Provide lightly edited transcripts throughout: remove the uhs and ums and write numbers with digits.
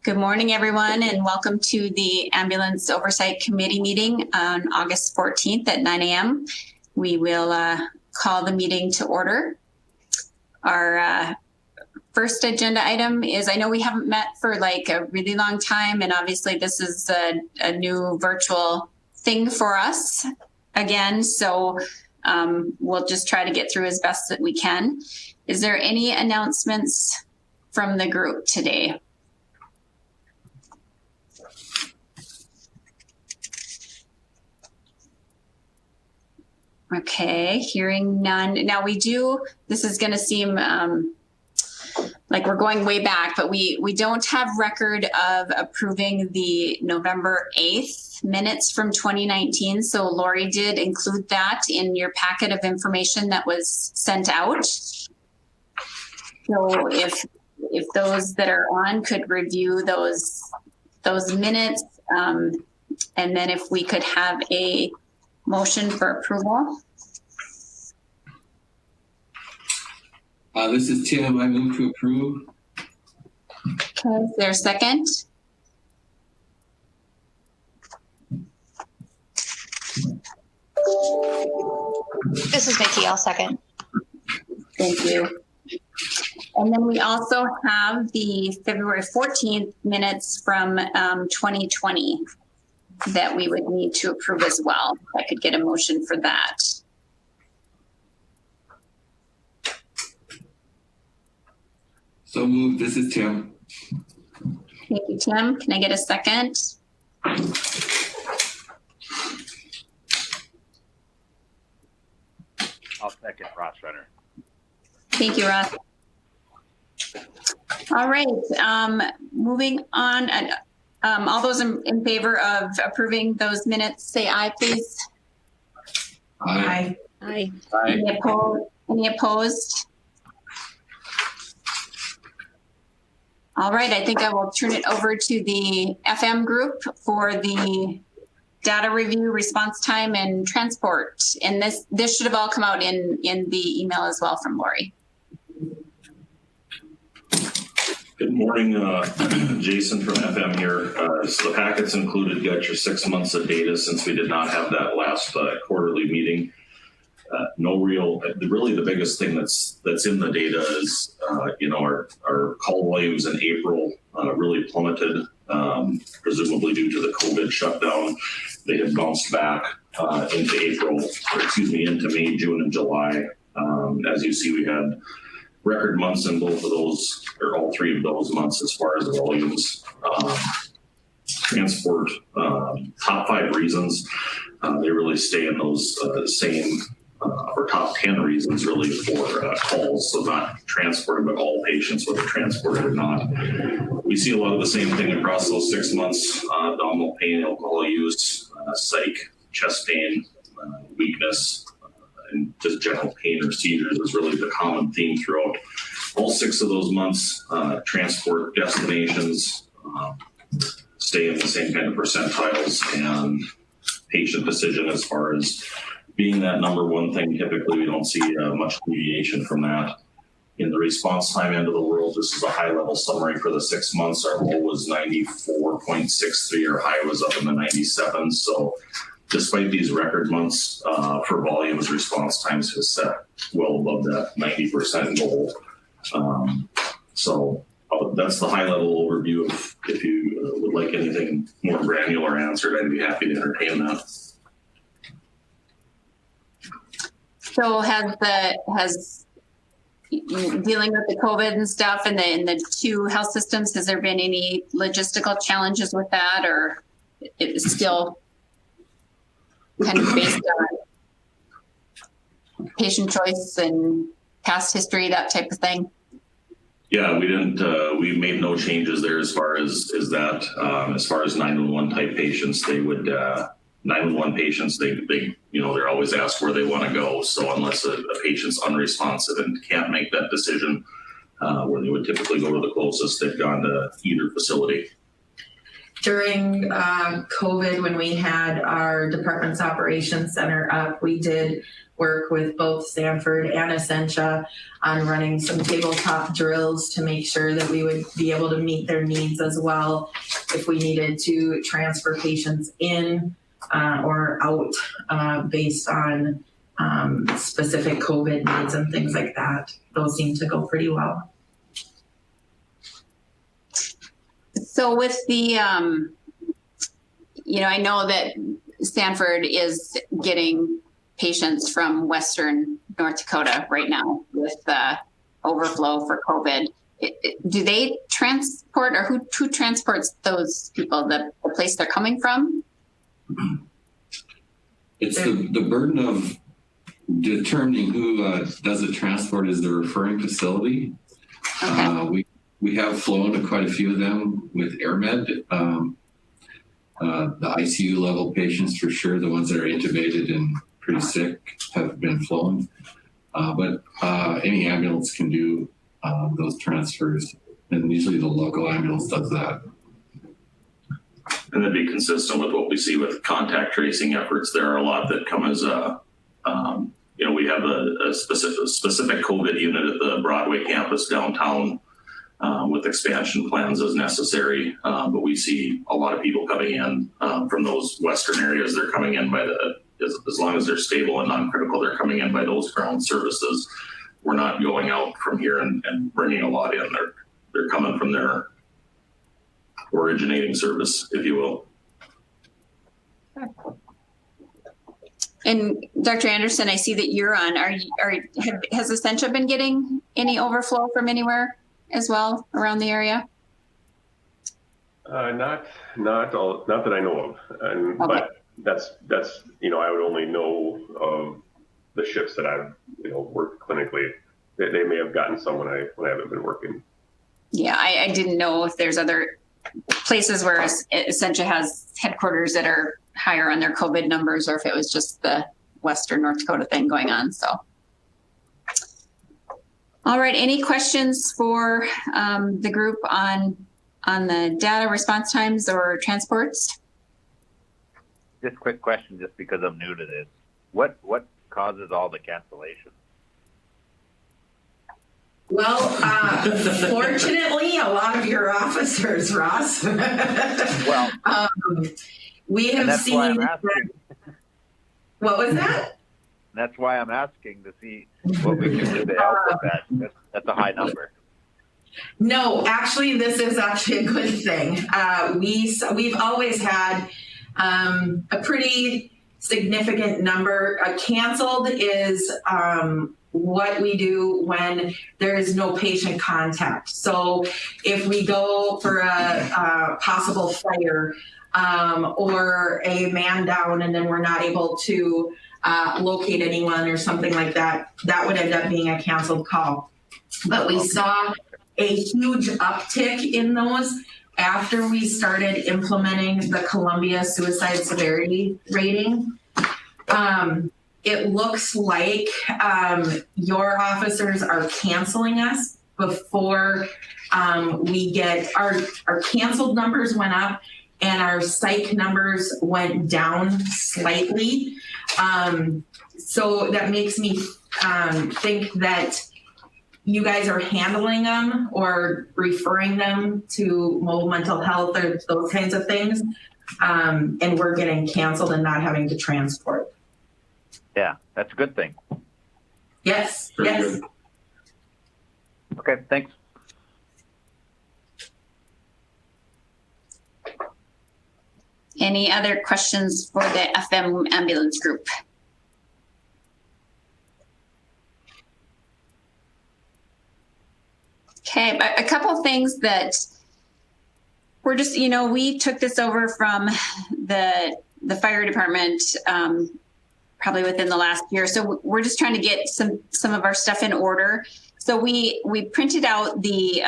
Good morning, everyone, and welcome to the Ambulance Oversight Committee meeting on August 14th at 9 a.m. We will call the meeting to order. Our first agenda item is, I know we haven't met for like a really long time, and obviously this is a new virtual thing for us again, so we'll just try to get through as best that we can. Is there any announcements from the group today? Okay, hearing none. Now this is going to seem like we're going way back, but we don't have record of approving the November 8th minutes from 2019. So Lori did include that in your packet of information that was sent out. So if those that are on could review those minutes, and then if we could have a motion for approval. This is Tim. I move to approve. Okay, is there a second? This is Vicki. I'll second. Thank you. And then we also have the February 14th minutes from 2020 that we would need to approve as well. If I could get a motion for that. So moved. This is Tim. Thank you, Tim. Can I get a second? I'll second Ross Renner. Thank you, Ross. All right, moving on. All those in favor of approving those minutes, say aye, please. Aye. Aye. Any opposed? Any opposed? All right, I think I will turn it over to the FM group for the data review, response time, and transport. And this should have all come out in the email as well from Lori. Good morning, Jason from FM here. So the packets included, got your 6 months of data since we did not have that last quarterly meeting. Really the biggest thing that's in the data is, our call volumes in April really plummeted, presumably due to the COVID shutdown. They had bounced back into May, June, and July. As you see, we had record months in both of those, or all three of those months as far as volumes. Transport, top 5 reasons, they really stay in those same or top 10 reasons really for calls. So not transported, but all patients, whether transported or not. We see a lot of the same thing across those 6 months: abdominal pain, alcohol use, psych, chest pain, weakness, and just general pain or seizures is really the common theme throughout all 6 of those months. Transport destinations stay in the same kind of percentiles, and patient decision as far as being that number one thing. Typically, we don't see much deviation from that. In the response time end of the world, this is a high-level summary for the 6 months. Our low was 94.63, our high was up in the 97s. So despite these record months for volumes, response times has set well above that 90% goal. That's the high-level overview. If you would like anything more granular answered, I'd be happy to entertain that. So has dealing with the COVID and stuff and in the 2 health systems, has there been any logistical challenges with that, or it's still kind of based on patient choice and past history, that type of thing? Yeah, we made no changes there as far as that. As far as 911 type patients, they would 911 patients, they're always asked where they want to go. So unless a patient's unresponsive and can't make that decision, where they would typically go to the closest, they've gone to either facility. During COVID, when we had our department's operations center up, we did work with both Sanford and Essentia on running some tabletop drills to make sure that we would be able to meet their needs as well if we needed to transfer patients in or out based on specific COVID needs and things like that. Those seem to go pretty well. So with the, I know that Sanford is getting patients from Western North Dakota right now with overflow for COVID. Do they transport, or who transports those people, the place they're coming from? It's the burden of determining who does the transport is the referring facility. Okay. We have flown to quite a few of them with AirMed. The ICU level patients for sure, the ones that are intubated and pretty sick have been flown. But any ambulance can do those transfers, and usually the local ambulance does that. And that'd be consistent with what we see with contact tracing efforts. There are a lot that come as we have a specific COVID unit at the Broadway campus downtown with expansion plans as necessary. But we see a lot of people coming in from those western areas. They're coming in by as long as they're stable and non-critical, they're coming in by those ground services. We're not going out from here and bringing a lot in. They're coming from their originating service, if you will. And Dr. Anderson, I see that you're on. Has Essentia been getting any overflow from anywhere as well around the area? Not that I know of, Okay. But that's I would only know of the shifts that I've worked clinically. They may have gotten some when I haven't been working. Yeah, I didn't know if there's other places where Essentia has headquarters that are higher on their COVID numbers, or if it was just the Western North Dakota thing going on. So, all right, any questions for the group on the data response times or transports? Just a quick question, just because I'm new to this. What causes all the cancellations? Well, fortunately, a lot of your officers, Ross. Well, we have that's seen. why I'm asking. What was that? That's why I'm asking to see what we can do to help with that. That's a high number. No, actually, this is actually a good thing. We've always had a pretty significant number. Canceled is what we do when there is no patient contact. So if we go for a possible fire or a man down and then we're not able to locate anyone or something like that, that would end up being a canceled call. But we saw a huge uptick in those after we started implementing the Columbia suicide severity rating. It looks like your officers are canceling us before we get our canceled numbers went up and our psych numbers went down slightly. So that makes me think that you guys are handling them or referring them to mobile mental health or those kinds of things. And we're getting canceled and not having to transport. Yeah, that's a good thing. Yes, Very yes. good. Okay, thanks. Any other questions for the FM ambulance group? Okay, but a couple of things that we're just, we took this over from the fire department probably within the last year. So we're just trying to get some of our stuff in order. So we printed out the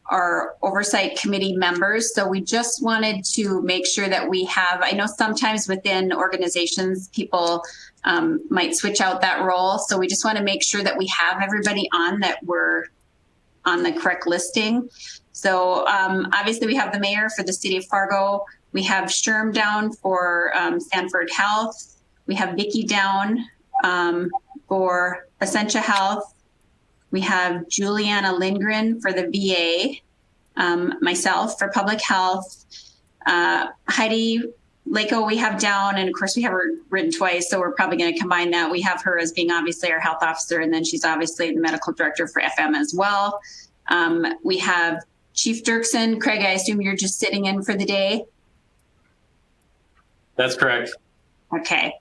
our oversight committee members. So we just wanted to make sure that we have, I know sometimes within organizations, people might switch out that role. So we just want to make sure that we have everybody on, that we're on the correct listing. So obviously we have the mayor for the city of Fargo. We have Sherm down for Sanford Health. We have Vicki down For Essentia Health, we have Juliana Lindgren for the VA, myself for Public Health, Heidi Lako we have down, and of course we have her written twice, so we're probably going to combine that. We have her as being obviously our health officer, and then she's obviously the medical director for FM as well. We have Chief Dirksen. Craig, I assume you're just sitting in for the day? That's correct. Okay.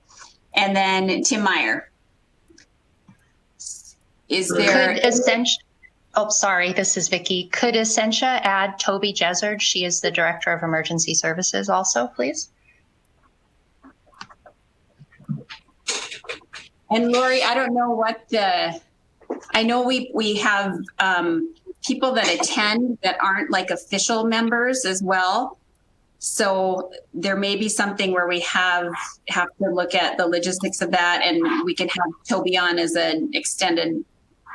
And then Tim Meyer. Is there... Could Essentia, oh, sorry, this is Vicki. Could Essentia add Toby Jezzard? She is the Director of Emergency Services also, please. And Lori, I don't know what I know we have people that attend that aren't like official members as well. So there may be something where we have to look at the logistics of that, and we can have Toby on as an extended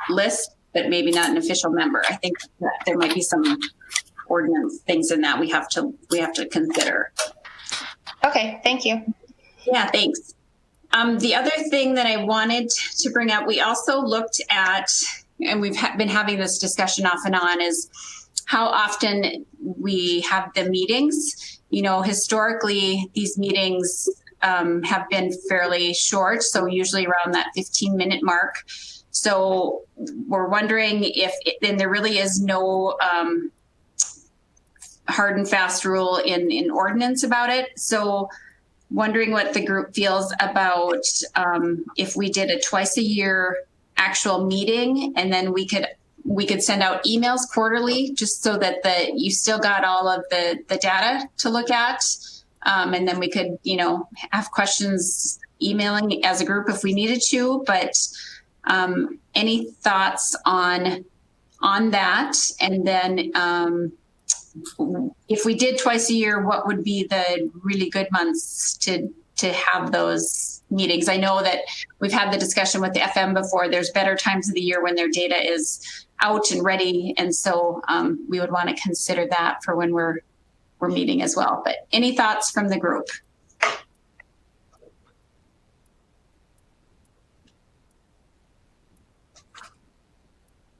list, but maybe not an official member. I think that there might be some ordinance things in that we have to consider. Okay, thank you. Yeah, thanks. The other thing that I wanted to bring up, we also looked at, and we've been having this discussion off and on, is how often we have the meetings. You know, historically, these meetings have been fairly short, so usually around that 15-minute mark. So we're wondering if, then there really is no hard and fast rule in ordinance about it. So wondering what the group feels about if we did a twice a year actual meeting, and then we could send out emails quarterly, just so that you still got all of the data to look at, and then we could, you know, have questions emailing as a group if we needed to. But any thoughts on that? And then if we did twice a year, what would be the really good months to have those meetings? I know that we've had the discussion with the FM before. There's better times of the year when their data is out and ready, and so we would want to consider that for when we're meeting as well. But any thoughts from the group?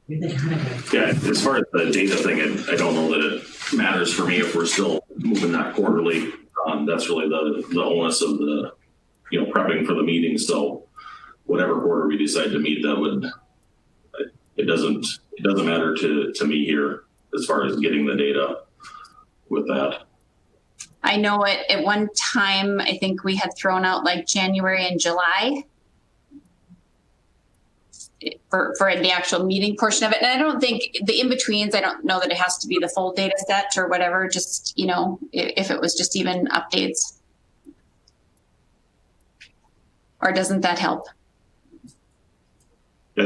Yeah, as far as the data thing, I don't know that it matters for me if we're still moving that quarterly. That's really the onus of the, you know, prepping for the meeting. So whatever quarter we decide to meet, it doesn't matter to me here as far as getting the data with that. I know at one time, I think we had thrown out like January and July for the actual meeting portion of it. And I don't think the in-betweens, I don't know that it has to be the full data set or whatever, just, you know, if it was just even updates. Or doesn't that help? I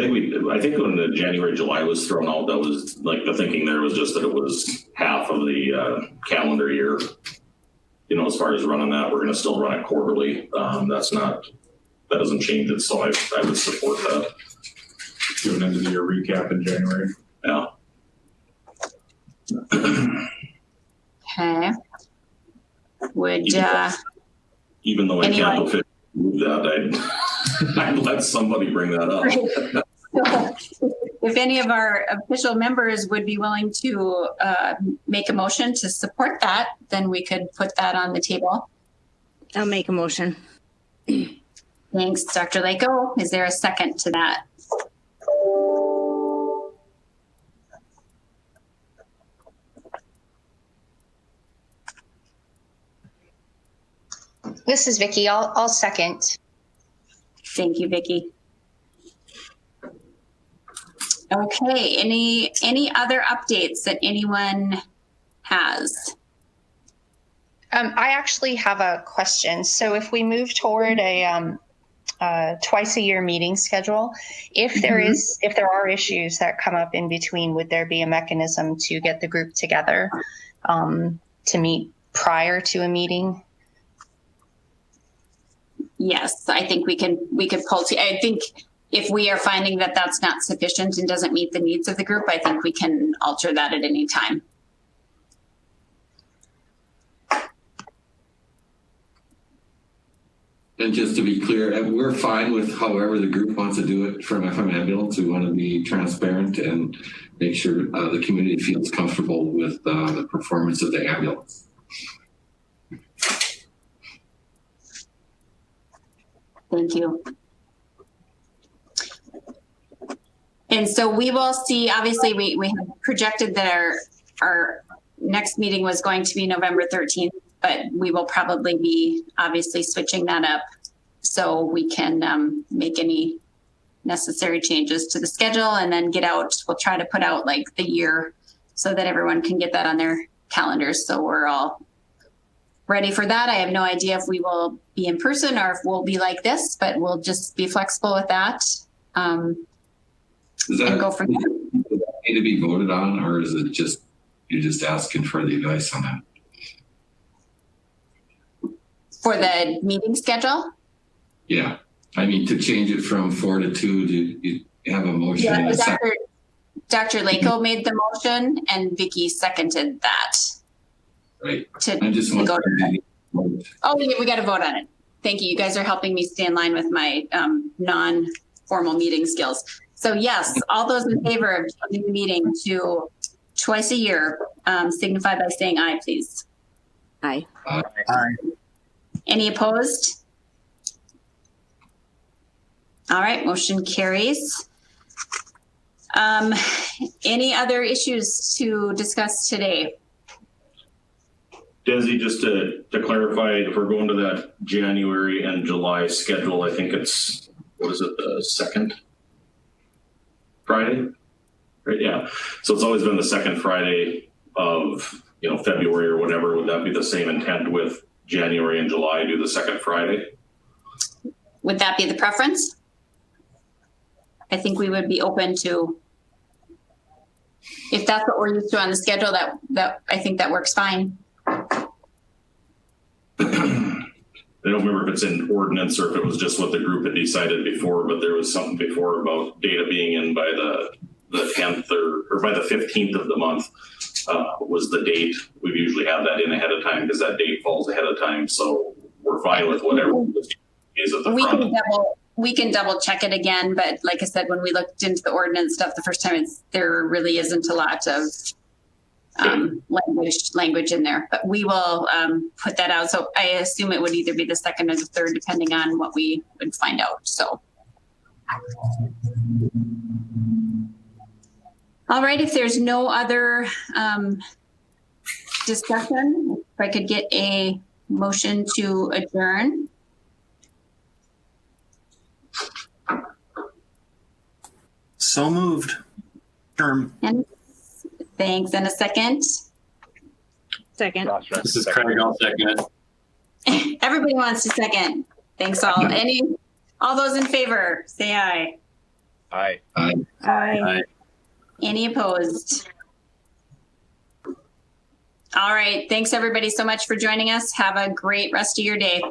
think when the January, July was thrown out, that was like the thinking there was just that it was half of the calendar year. You know, as far as running that, we're going to still run it quarterly. That doesn't change it. So I would support that. Do an end of the year recap in January. Yeah. Okay. Would even though I can't officially move that, I'd let somebody bring that up. So, if any of our official members would be willing to make a motion to support that, then we could put that on the table. I'll make a motion. Thanks, Dr. Lako. Is there a second to that? This is Vicki. I'll second. Thank you, Vicki. Okay, any other updates that anyone has? I actually have a question. So if we move toward a twice a year meeting schedule, if there are issues that come up in between, would there be a mechanism to get the group together to meet prior to a meeting? Yes, I think we could pull to, I think if we are finding that that's not sufficient and doesn't meet the needs of the group, I think we can alter that at any time. And just to be clear, we're fine with however the group wants to do it from FM Ambulance. We want to be transparent and make sure the community feels comfortable with the performance of the ambulance. Thank you. And so we will see, obviously we have projected that our next meeting was going to be November 13th, but we will probably be obviously switching that up so we can make any necessary changes to the schedule and then get out. We'll try to put out like the year so that everyone can get that on their calendars. So we're all ready for that. I have no idea if we will be in person or if we'll be like this, but we'll just be flexible with that. And go from there. Does that need to be voted on, or is it just you're just asking for the advice on that? For the meeting schedule? Yeah. I mean, to change it from 4 to 2, do you have a motion? Yeah, and a second? Dr. Lako made the motion and Vicky seconded that. Right. I just want to Oh, we got to vote on it. Thank you. You guys are helping me stay in line with my non-formal meeting skills. So yes, all those in favor of changing the meeting to twice a year, signify by saying aye, please. Aye. Aye. Any opposed? All right, motion carries. Any other issues to discuss today? Desi, just to clarify, if we're going to that January and July schedule, I think it's, what is it, the second Friday? Right, yeah. So it's always been the second Friday of, February or whatever. Would that be the same intent with January and July, do the second Friday? Would that be the preference? I think we would be open to, if that's what we're used to on the schedule, that I think that works fine. I don't remember if it's in ordinance or if it was just what the group had decided before, but there was something before about data being in by the 10th or by the 15th of the month was the date. We usually have that in ahead of time because that date falls ahead of time. So we're fine with whatever is at the front. We can double check it again, but like I said, when we looked into the ordinance stuff the first time, there really isn't a lot of language in there, but we will put that out. So I assume it would either be the second or the third, depending on what we would find out. So. All right, if there's no other discussion, if I could get a motion to adjourn. So moved. Term. And thanks. And a second. Second. This is Craig. I'll second it. Everybody wants to second. Thanks all. All those in favor, say aye. Aye. Aye. Aye. Any opposed? All right. Thanks everybody so much for joining us. Have a great rest of your day.